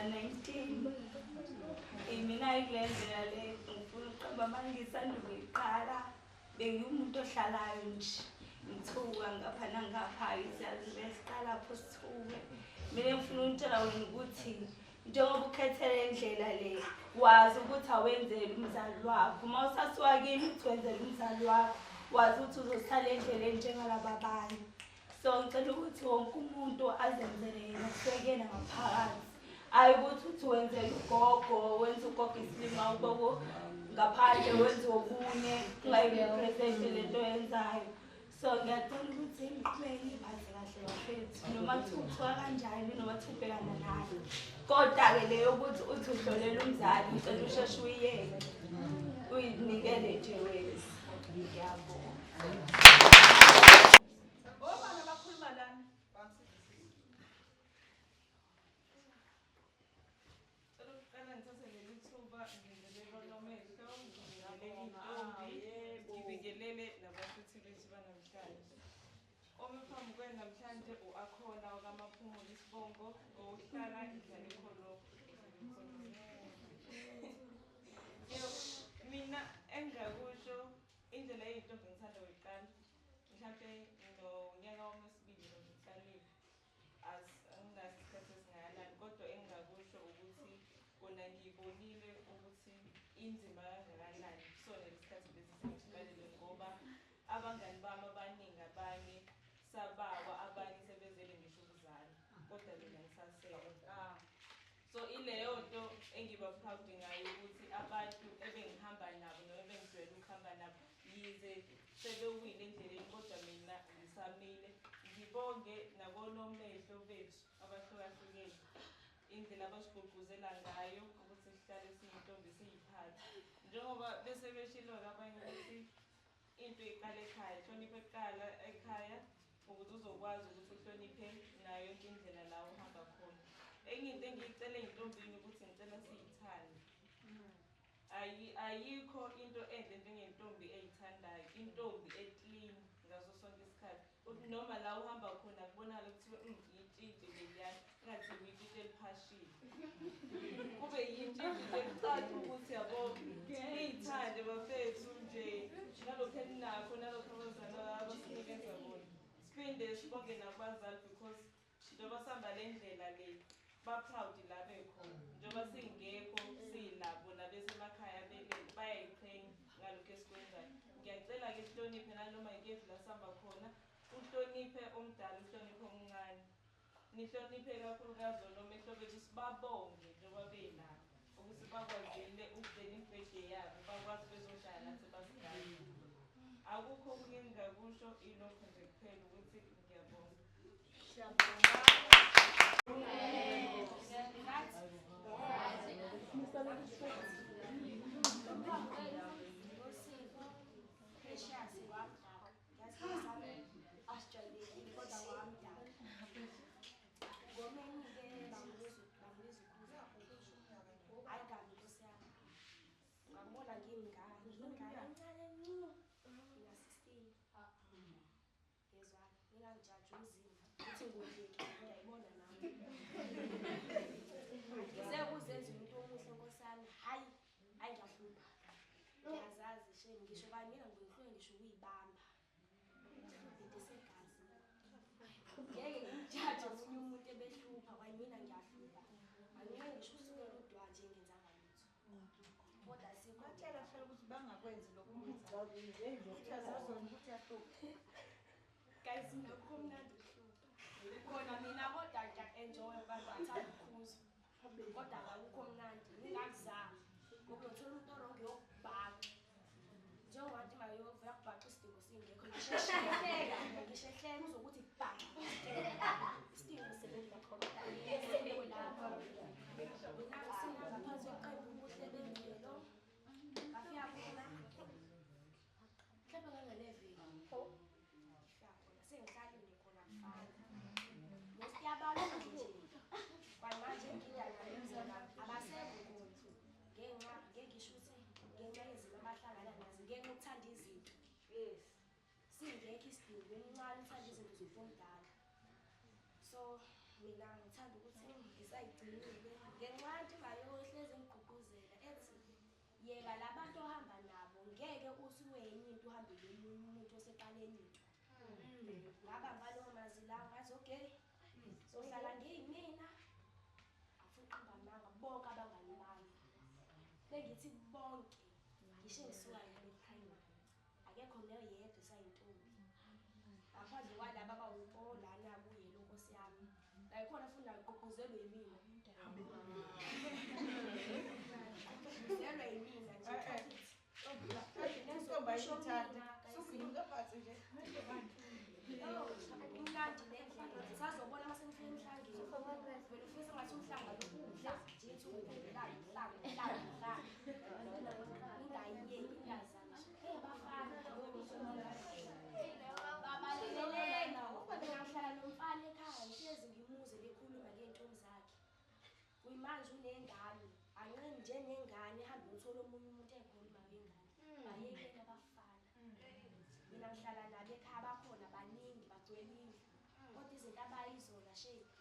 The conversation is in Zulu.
2019 mina ayilendlela le ngifuna ukuqamba manje ngisanda ukuyiqala bengiwumuntu ohlalayo nje ngithuka ngapha nangapha izazi besiqala lapho sithuke mina ngifuna ukutshela wena ukuthi njengoba ukhethele indlela le wazi ukuthi awenzeli umzali wakho uma usasuka kimi uthi wenzela umzali wakho wazi ukuthi uzosala endleleni njengalaba abanye so ngicela ukuthi wonke umuntu azenzele yena kusekena ngaphakathi hayi ukuthi uthi wenzela ugogo wenza ugogo isilima ugogo ngaphandle wenza okunye ungayirepresent lento yenzayo so ngiyacela ukuthi ngiqhubeke ngiphathe kahle bafethu noma kuthiwa kanjani noma kuthiwa nayo kodwa-ke leyo ukuthi uthi uhlolela umzali ngicela usheshe uyiyeke uyinikele nje wena ngiyabonga Ngibingelele nabafuthi bethu banamhlanje. Omephambi kwenu namhlanje u-Akhona wakamaphumulo isibongo ohlala idlala ekholomo. Mina engakusho indlela eyintombi ngithanda ukuyiqala mhlampe ngonyaka wami wesibili ngiqalile anginaso isikhathi esingakanani kodwa engingakusho ukuthi kona ngibonile ukuthi inzima kangakanani kusona lesikhathi lesi sengiqalile ngoba abangani bami abaningi abanye sabawa abanye sebezele ngisho ukuzala kodwa mina ngisasele so ileyo nto engiba-proud ngayo ukuthi abantu ebengihamba nabo noma ebengijwayele ukuhamba nabo yize sebewile endleleni kodwa mina ngisamile ngibonge nakonomehlo bethu abahlukahlukene indlela abasigqugquzela ngayo ukuthi sihlale siyintombi siyiphathe njengoba bese beshilo-ke abanye ukuthi into iqala ekhaya hloniphe kuqala ekhaya ukuze uzokwazi ukuthi uhloniphe nayo yonke indlela la uhamba khona enye into engiyicela eyintombini ukuthi ngicela siyithande ayikho into enhle njengentombi eyithandayo intombi eclean ngaso sonke isikhathi uthi noma la uhamba khona kubonakala ukuthi yintshintshi leliyana engathi uyintshintshi eliphashile kube yintshintshi ekucaca ukuthi yabo niyithande bafethu nje nalokhu eninakho nalokhu abazali abasinikeza bona siphinde sibonge nabazali because njengoba sihamba le ndlela le ba-proud la bekhona njengoba singekho siyilabo nabesemakhaya bayayiqhenya ngalokhu esikwenzayo ngiyacela-ke sihloniphe nanoma yikephi la sihamba khona uhloniphe omdala uhloniphe omncane nihloniphe kakhulukazi onomehlo bethu sibabonge njengoba benabo ukuthi bakwazile ukugcina ibhede yabo bakwazi bezohlala nathi basigane akukho okunye engingakusho ilokho nje kuphela ukuthi ngiyabonga. ngisho kanye mina ngihlwe ngisho ukuyibamba ngisegazi ngeke ngijaje omunye umuntu ebehlupha kanye mina ngiyahlupha angeke ngisho usukela udwa nje ngenzanga lutho kodwa sikutshela phela ukuthi bangakwenzi lokho ukuthi yahlupha guys ngakho mnandi ukuhlupha khona mina kodwa ngiya-enjoy abantu bathanda ukukhuza kodwa akukho mnandi ngingakuzama ukuthola umuntu orongo yokubhaka njengoba mayovela kubhaqa isidingo singekho ngishehleka uzokuthi bhaka isidingo sebenza khona lapho sinaphansi yoqembu ubuhle bemvelo bafika khona mhlawumbe kanganeveli fika khona sengihlalile khona kufana most yabantu nje kwamanje ngidala abasekho khona ngeke ngisho ukuthi ngenxa yezimo abahlangana nazo ngenxa yokuthanda izinto singekho isidingo emncane uthanda izinto zomdala so mina ngithanda ukuthi ngisayigcinile ngenqanti ngayo ehlezi ngigqugquzela ethi yeka labantu ohamba nabo ngeke usuwenye into uhambele umuntu oseqaleni into ngaba ngalowo mazwi lawo ngathi okay sohlala ngiyimina afuqamba amanga bonke abangani bami bengithi bonke ngisho ngisuka eprayimari akekho noyedwa esayintombi ngaphandle kwalaba abawukolana kuye lo Nkosi yami la ikhona futhi nagqugquzelwe yimina gqugquzelwe yimina nje Intombi ayithandi. Sukuyinto phansi nje. Imnandi lendlela sazobona uma senifika emhlangeni vele ufisa ngathi umhlanga lokudla nje ethi umhlanga ingayiyeki iyazana bafana babalelena ngihlala nomfana ekhaya ngihlezi ngimuze bekhuluma ngey'ntombi zakhe kuyimanje unengane anqeni njenengane ehambe uthola omunye umuntu ekhuluma ngengane bayekela abafana mina ngihlala nabo ekhaya bakhona baningi bagcwele indlu kodwa izinto abayizona shame